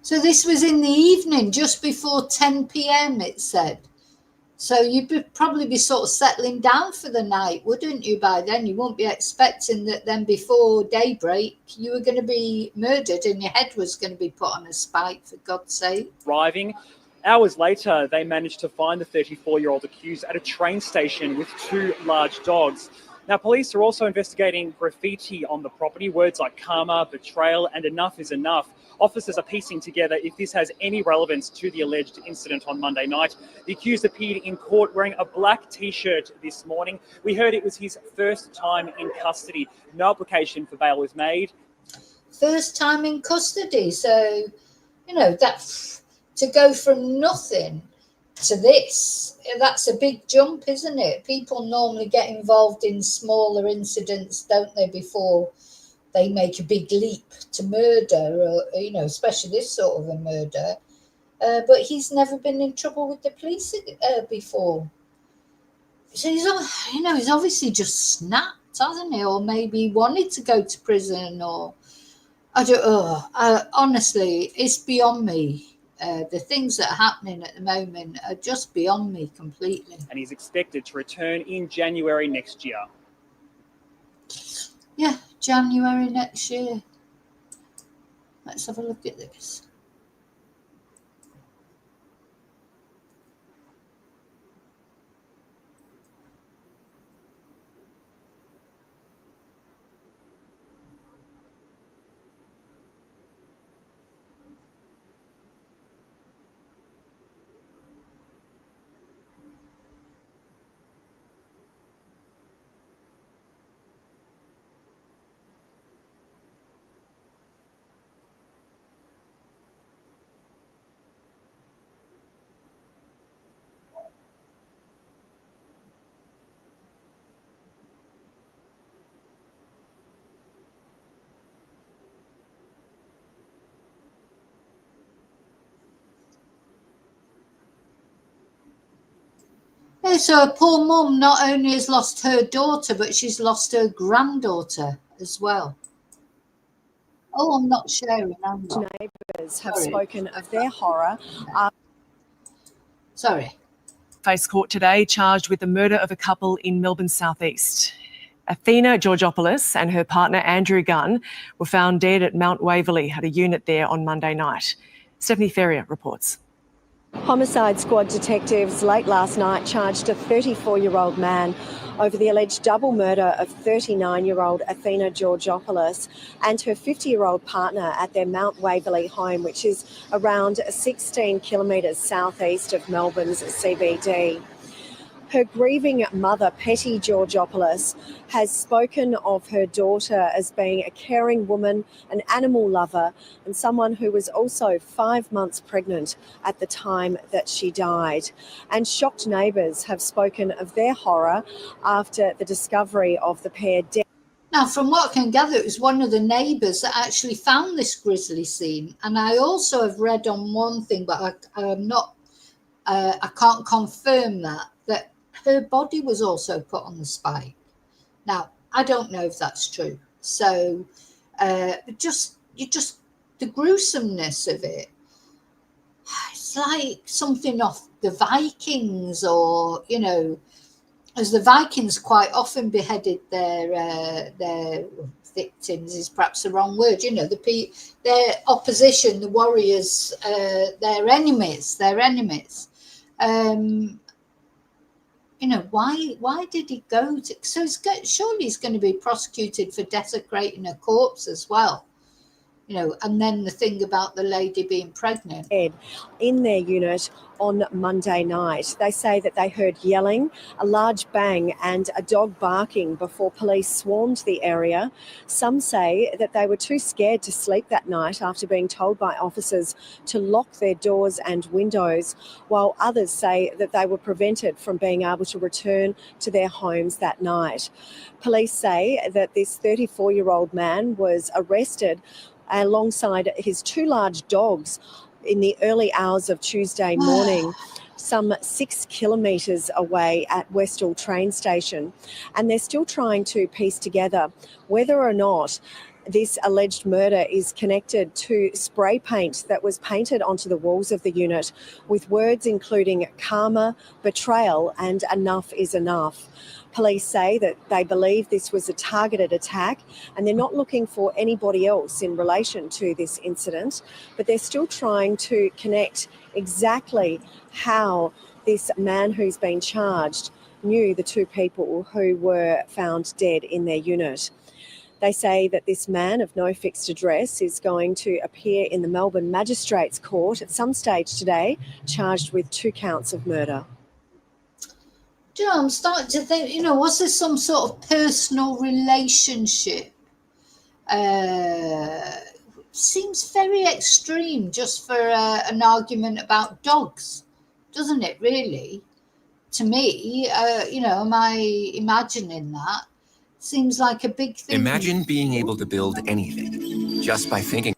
Speaker 1: So this was in the evening, just before 10 p.m, it said. So you'd probably be sort of settling down for the night, wouldn't you, by then? You won't be expecting that then before daybreak you were going to be murdered and your head was going to be put on a spike, for God's sake.
Speaker 7: Arriving. Hours later, they managed to find the 34-year-old accused at a train station with 2 large dogs. Now, police are also investigating graffiti on the property, words like karma, betrayal, and enough is enough. Officers are piecing together if this has any relevance to the alleged incident on Monday night. The accused appeared in court wearing a black T-shirt this morning. We heard it was his first time in custody. No application for bail was made.
Speaker 1: First time in custody. So, you know, that to go from nothing to this, that's a big jump, isn't it? People normally get involved in smaller incidents, don't they, before they make a big leap to murder, or, you know, especially this sort of a murder. But he's never been in trouble with the police before. So he's obviously just snapped, hasn't he? Or maybe he wanted to go to prison, or I don't know. Honestly, it's beyond me. The things that are happening at the moment are just beyond me completely.
Speaker 7: And he's expected to return in January next year.
Speaker 1: Yeah, January next year. Let's have a look at this. Oh, so a poor mum not only has lost her daughter, but she's lost her granddaughter as well. Oh, I'm not sharing. I'm not.
Speaker 8: Neighbours have
Speaker 1: Sorry.
Speaker 8: spoken of their horror.
Speaker 1: Sorry.
Speaker 8: Face court today, charged with the murder of a couple in Melbourne's southeast. Athena Georgopoulos and her partner Andrew Gunn were found dead at Mount Waverley at a unit there on Monday night. Stephanie Ferrier reports.
Speaker 9: Homicide squad detectives late last night charged a 34-year-old man over the alleged double murder of 39-year-old Athena Georgopoulos and her 50-year-old partner at their Mount Waverley home, which is around 16 kilometres southeast of Melbourne's CBD. Her grieving mother, Petty Georgopoulos, has spoken of her daughter as being a caring woman, an animal lover, and someone who was also 5 months pregnant at the time that she died. And shocked neighbours have spoken of their horror after the discovery of the pair dead.
Speaker 1: Now, from what I can gather, it was one of the neighbours that actually found this grisly scene. And I also have read on one thing, but I can't confirm that her body was also put on the spike. Now, I don't know if that's true. So, just the gruesomeness of it. It's like something off the Vikings, or as the Vikings quite often beheaded their victims is perhaps the wrong word. Their opposition, the warriors, their enemies. Why did he go to? So surely he's going to be prosecuted for desecrating a corpse as well. And then the thing about the lady being pregnant.
Speaker 9: In their unit on Monday night, they say that they heard yelling, a large bang and a dog barking before police swarmed the area. Some say that they were too scared to sleep that night after being told by officers to lock their doors and windows, while others say that they were prevented from being able to return to their homes that night. Police say that this 34-year-old man was arrested alongside his two large dogs in the early hours of Tuesday morning, some 6 kilometres away at Westall train station. And they're still trying to piece together whether or not this alleged murder is connected to spray paint that was painted onto the walls of the unit with words including karma, betrayal and enough is enough. Police say that they believe this was a targeted attack and they're not looking for anybody else in relation to this incident, but they're still trying to connect exactly how this man who's been charged knew the two people who were found dead in their unit. They say that this man of no fixed address is going to appear in the Melbourne Magistrates Court at some stage today, charged with 2 counts of murder.
Speaker 1: I'm starting to think, was there some sort of personal relationship? Seems very extreme just for an argument about dogs, doesn't it, really? To me, am I imagining that? Seems like a big thing.
Speaker 10: Imagine being able to build anything just by thinking.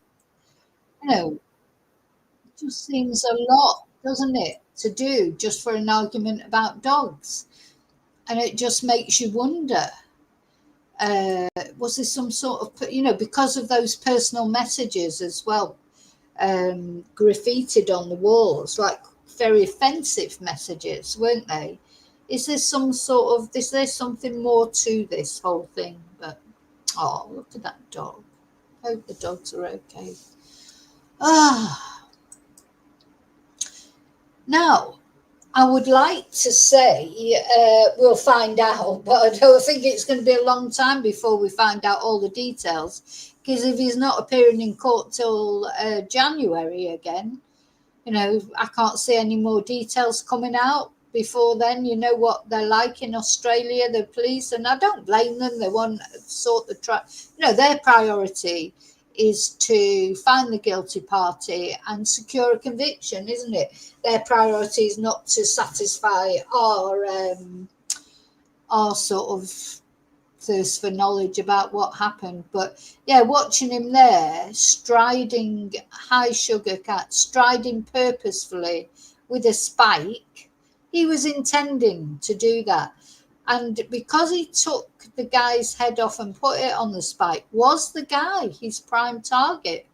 Speaker 1: It just seems a lot, doesn't it, to do just for an argument about dogs. And it just makes you wonder, was there some sort of, because of those personal messages as well, graffitied on the walls, like very offensive messages, weren't they? Is there something more to this whole thing? But, look at that dog. Hope the dogs are okay. Now, I would like to say we'll find out, but I don't think it's going to be a long time before we find out all the details, because if he's not appearing in court till January again, I can't see any more details coming out before then. You know what they're like in Australia, the police, and I don't blame them. They want to sort the their priority is to find the guilty party and secure a conviction, isn't it? Their priority is not to satisfy our sort of thirst for knowledge about what happened. But yeah, watching him there, striding purposefully with a spike, He was intending to do that. And because he took the guy's head off and put it on the spike, was the guy his prime target?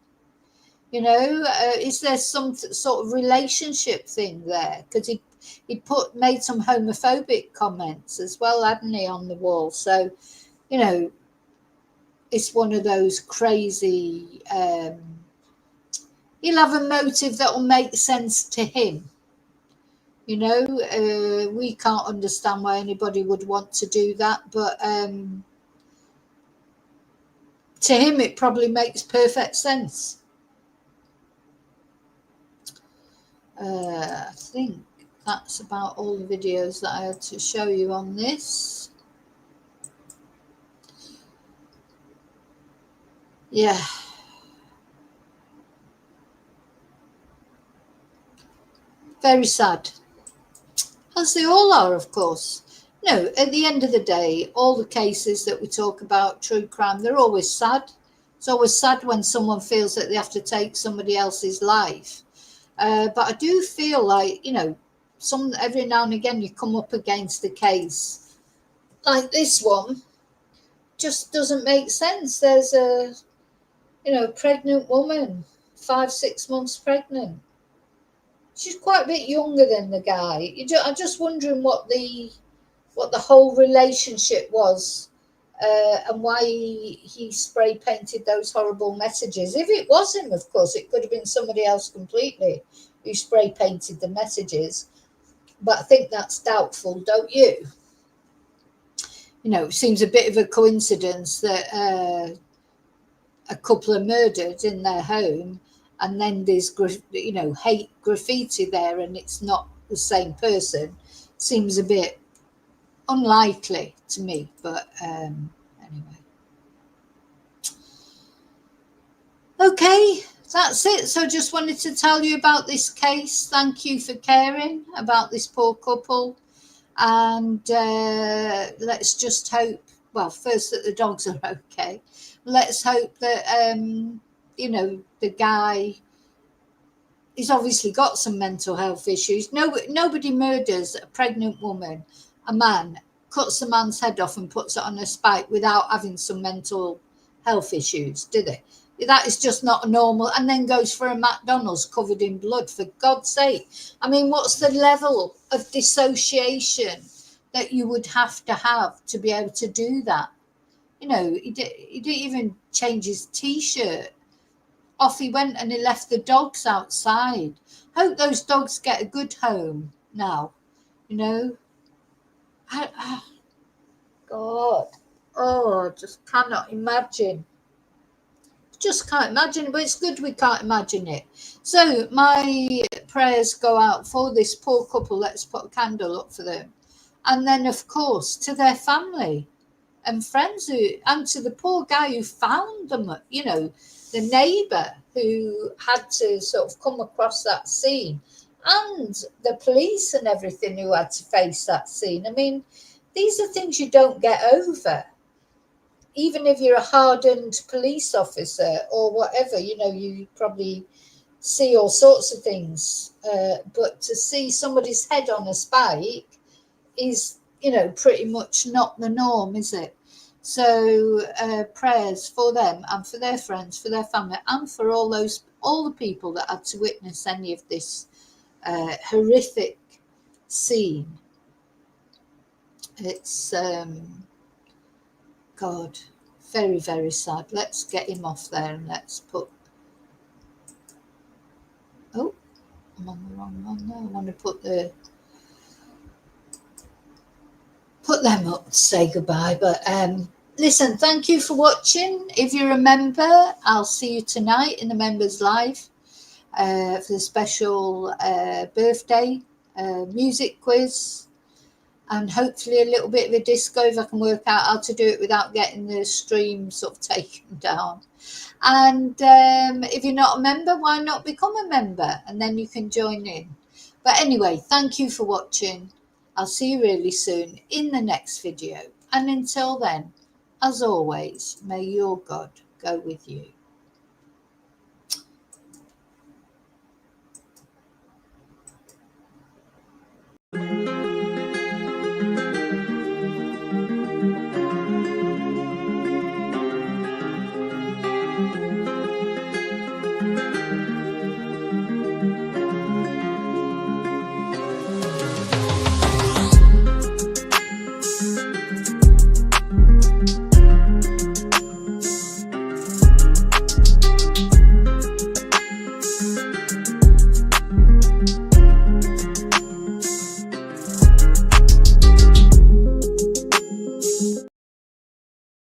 Speaker 1: You know, is there some sort of relationship thing there? Because he made some homophobic comments as well, hadn't he, on the wall? So, you know, it's one of those crazy. He'll have a motive that will make sense to him. You know, we can't understand why anybody would want to do that, but to him, it probably makes perfect sense. I think that's about all the videos that I had to show you on this. Yeah. Very sad. As they all are, of course. No, at the end of the day, all the cases that we talk about, true crime, they're always sad. It's always sad when someone feels that they have to take somebody else's life. But I do feel like, you know, every now and again you come up against a case like this one, just doesn't make sense. There's a, you know, pregnant woman, 5-6 months pregnant. She's quite a bit younger than the guy. I'm just wondering what the whole relationship was, and why he spray painted those horrible messages. If it was him, of course, it could have been somebody else completely who spray painted the messages. But I think that's doubtful, don't you? You know, it seems a bit of a coincidence that a couple are murdered in their home, and then there's, you know, hate graffiti there, and it's not the same person. Seems a bit unlikely to me, but anyway. Okay, that's it. So just wanted to tell you about this case. Thank you for caring about this poor couple, and let's just hope, well, first that the dogs are okay. Let's hope that you know, the guy, he's obviously got some mental health issues. Nobody murders a pregnant woman, a man, cuts the man's head off and puts it on a spike without having some mental health issues, do they? That is just not normal. And then goes for a MacDonalds covered in blood, for God's sake. I mean, what's the level of dissociation that you would have to be able to do that? You know, he didn't even change his T-shirt. Off he went, and he left the dogs outside. Hope those dogs get a good home now, you know. God, oh, just cannot imagine. Just can't imagine it, but it's good we can't imagine it. So my prayers go out for this poor couple. Let's put a candle up for them. And then, of course, to their family and friends, and to the poor guy who found them, you know, the neighbour who had to sort of come across that scene, and the police and everything who had to face that scene. I mean, these are things you don't get over. Even if you're a hardened police officer or whatever, you know, you probably see all sorts of things. But to see somebody's head on a spike is, you know, pretty much not the norm, is it? So prayers for them and for their friends, for their family, and for all the people that had to witness any of this horrific scene. It's God, very, very sad. Let's get him off there, and let's put. Oh, I'm on the wrong one now. I want to put them up to say goodbye. But listen, thank you for watching. If you're a member, I'll see you tonight in the Members Live for the special birthday music quiz, and hopefully a little bit of a disco if I can work out how to do it without getting the stream sort of taken down. And if you're not a member, why not become a member, and then you can join in. But anyway, thank you for watching. I'll see you really soon in the next video. And until then, as always, may your God go with you.